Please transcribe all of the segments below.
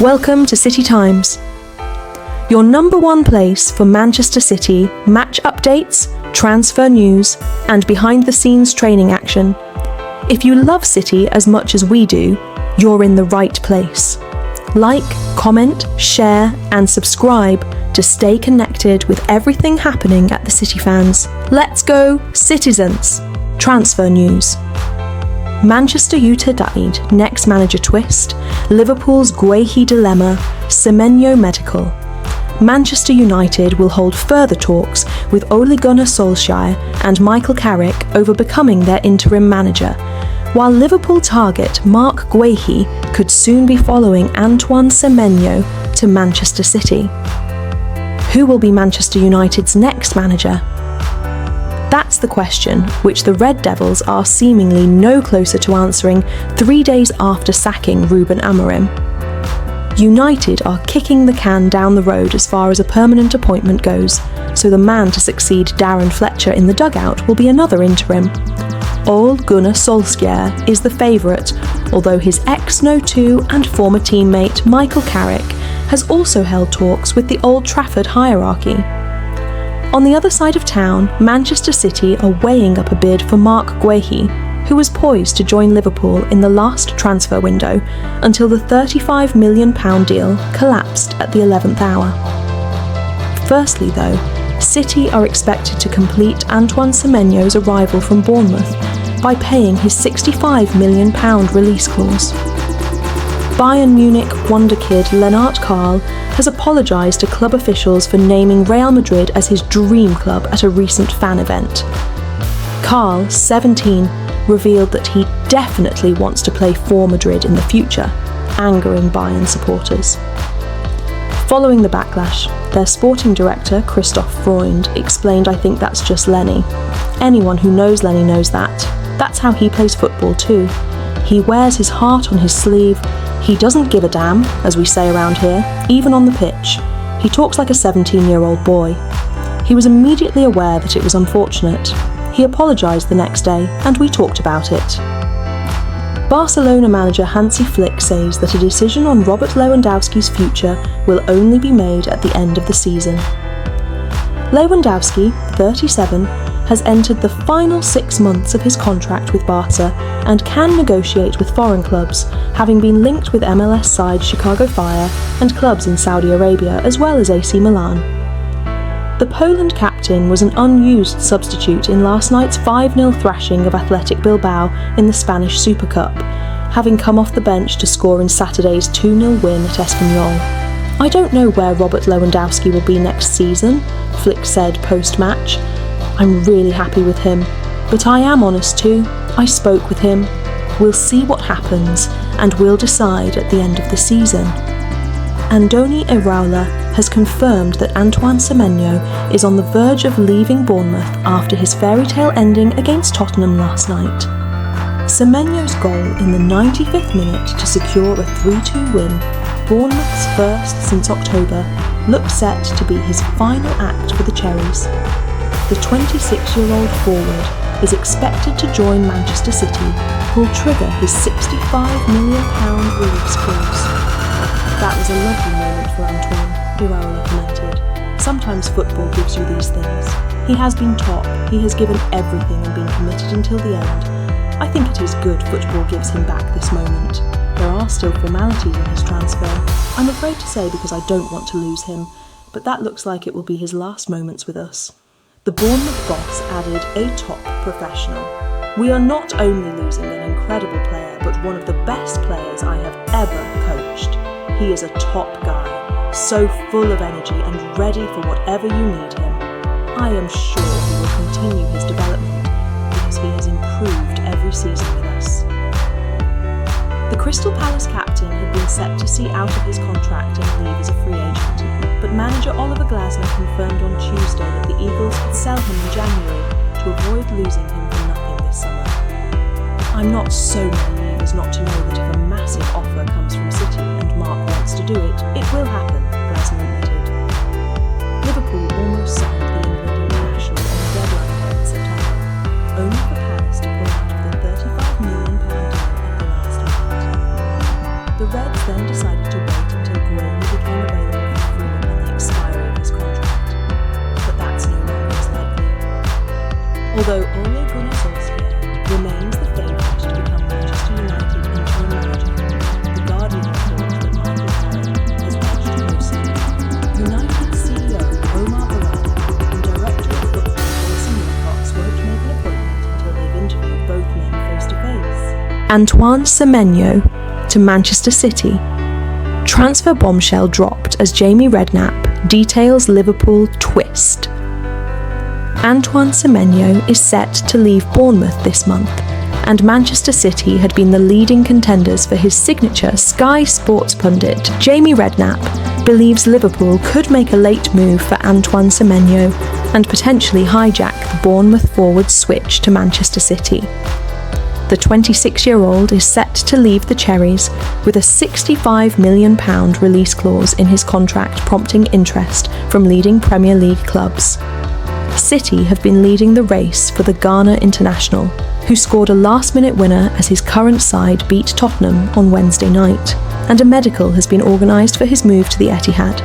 Welcome to City Times, your number one place for Manchester City match updates, transfer news, and behind-the-scenes training action. If you love City as much as we do, you're in the right place. Like, comment, share, and subscribe to stay connected with everything happening at the City fans. Let's go, Citizens! Transfer news. Manchester Etihad next manager twist, Liverpool's Guehi dilemma, Semenyo medical. Manchester United will hold further talks with Ole Gunnar Solskjaer and Michael Carrick over becoming their interim manager, while Liverpool target Marc Guehi could soon be following Antoine Semenyo to Manchester City. Who will be Manchester United's next manager? That's the question which the Red Devils are seemingly no closer to answering 3 days after sacking Ruben Amorim. United are kicking the can down the road as far as a permanent appointment goes, so the man to succeed Darren Fletcher in the dugout will be another interim. Ole Gunnar Solskjaer is the favourite, although his ex-No 2 and former teammate Michael Carrick has also held talks with the Old Trafford hierarchy. On the other side of town, Manchester City are weighing up a bid for Marc Guehi, who was poised to join Liverpool in the last transfer window until the £35 million deal collapsed at the 11th hour. Firstly, though, City are expected to complete Antoine Semenyo's arrival from Bournemouth by paying his £65 million release clause. Bayern Munich wonder kid Lennart Karl has apologised to club officials for naming Real Madrid as his dream club at a recent fan event. Karl, 17, revealed that he definitely wants to play for Madrid in the future, angering Bayern supporters. Following the backlash, their sporting director, Christoph Freund, explained, "I think that's just Lenny. Anyone who knows Lenny knows that. That's how he plays football too. He wears his heart on his sleeve. He doesn't give a damn, as we say around here, even on the pitch. He talks like a 17-year-old boy." He was immediately aware that it was unfortunate. He apologised the next day, and we talked about it. Barcelona manager Hansi Flick says that a decision on Robert Lewandowski's future will only be made at the end of the season. Lewandowski, 37, has entered the final 6 months of his contract with Barca and can negotiate with foreign clubs, having been linked with MLS side Chicago Fire and clubs in Saudi Arabia as well as AC Milan. The Poland captain was an unused substitute in last night's 5-0 thrashing of Athletic Bilbao in the Spanish Super Cup, having come off the bench to score in Saturday's 2-0 win at Espanyol. "I don't know where Robert Lewandowski will be next season," Flick said post-match. "I'm really happy with him, but I am honest too. I spoke with him. We'll see what happens, and we'll decide at the end of the season." Andoni Iraola has confirmed that Antoine Semenyo is on the verge of leaving Bournemouth after his fairy tale ending against Tottenham last night. Semenyo's goal in the 95th minute to secure a 3-2 win, Bournemouth's first since October, looks set to be his final act for the Cherries. The 26-year-old forward is expected to join Manchester City, who will trigger his £65 million release clause. "That was a lovely moment for Antoine," Iraola commented. "Sometimes football gives you these things. He has been top, he has given everything and been committed until the end. I think it is good football gives him back this moment. There are still formalities in his transfer. I'm afraid to say because I don't want to lose him, but that looks like it will be his last moments with us." The Bournemouth boss added a top professional. "We are not only losing an incredible player, but one of the best players I have ever coached. He is a top guy, so full of energy and ready for whatever you need him. I am sure he will continue his development because he has improved every season with us." The Crystal Palace captain had been set to see out of his contract and leave as a free agent, but manager Oliver Glasner confirmed on Tuesday that the Eagles could sell him in January to avoid losing him for nothing this summer. "I'm not so naive as not to know that if a massive offer comes from City and Mark wants to do it, it will happen," Glasner admitted. Liverpool almost signed the England international on the deadline day in September, only for Palace to pull out of the £35 million deal at the last minute. The Reds then decided to wait until Antoine Semenyo to Manchester City. Transfer bombshell dropped as Jamie Redknapp details Liverpool twist. Antoine Semenyo is set to leave Bournemouth this month, and Manchester City had been the leading contenders for his signature. Sky Sports pundit Jamie Redknapp believes Liverpool could make a late move for Antoine Semenyo and potentially hijack the Bournemouth forward switch to Manchester City. The 26-year-old is set to leave the Cherries with a £65 million release clause in his contract, prompting interest from leading Premier League clubs. City have been leading the race for the Ghana international, who scored a last-minute winner as his current side beat Tottenham on Wednesday night, and a medical has been organised for his move to the Etihad.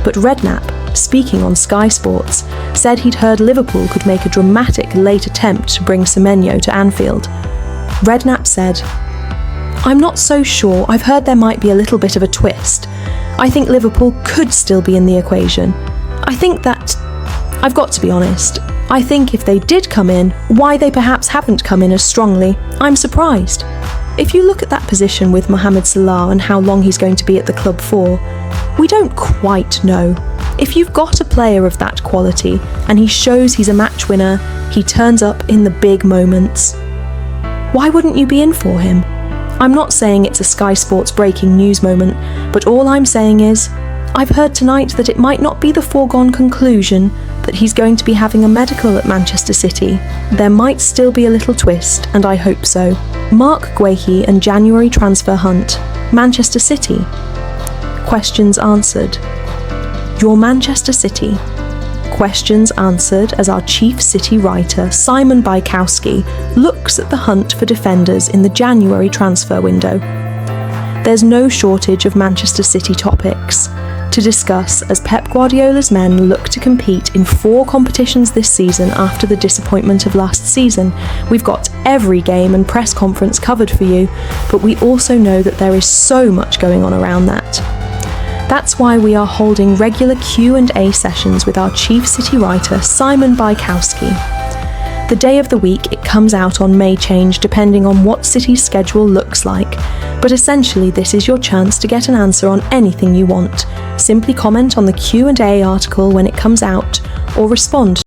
But Redknapp, speaking on Sky Sports, said he'd heard Liverpool could make a dramatic late attempt to bring Semenyo to Anfield. Redknapp said, "I'm not so sure. I've heard there might be a little bit of a twist. I think Liverpool could still be in the equation. I think that, I've got to be honest, I think if they did come in, why they perhaps haven't come in as strongly, I'm surprised. If you look at that position with Mohamed Salah and how long he's going to be at the club for, we don't quite know. If you've got a player of that quality and he shows he's a match winner, he turns up in the big moments, why wouldn't you be in for him? I'm not saying it's a Sky Sports breaking news moment, but all I'm saying is, I've heard tonight that it might not be the foregone conclusion that he's going to be having a medical at Manchester City. There might still be a little twist, and I hope so. Mark Guehi and January transfer hunt. Manchester City. Questions answered. Your Manchester City. Questions answered as our chief City writer, Simon Bajkowski, looks at the hunt for defenders in the January transfer window. There's no shortage of Manchester City topics to discuss as Pep Guardiola's men look to compete in 4 competitions this season after the disappointment of last season. We've got every game and press conference covered for you, but we also know that there is so much going on around that. That's why we are holding regular Q&A sessions with our chief City writer, Simon Bajkowski. The day of the week it comes out on may change depending on what City's schedule looks like, but essentially this is your chance to get an answer on anything you want. Simply comment on the Q&A article when it comes out, or respond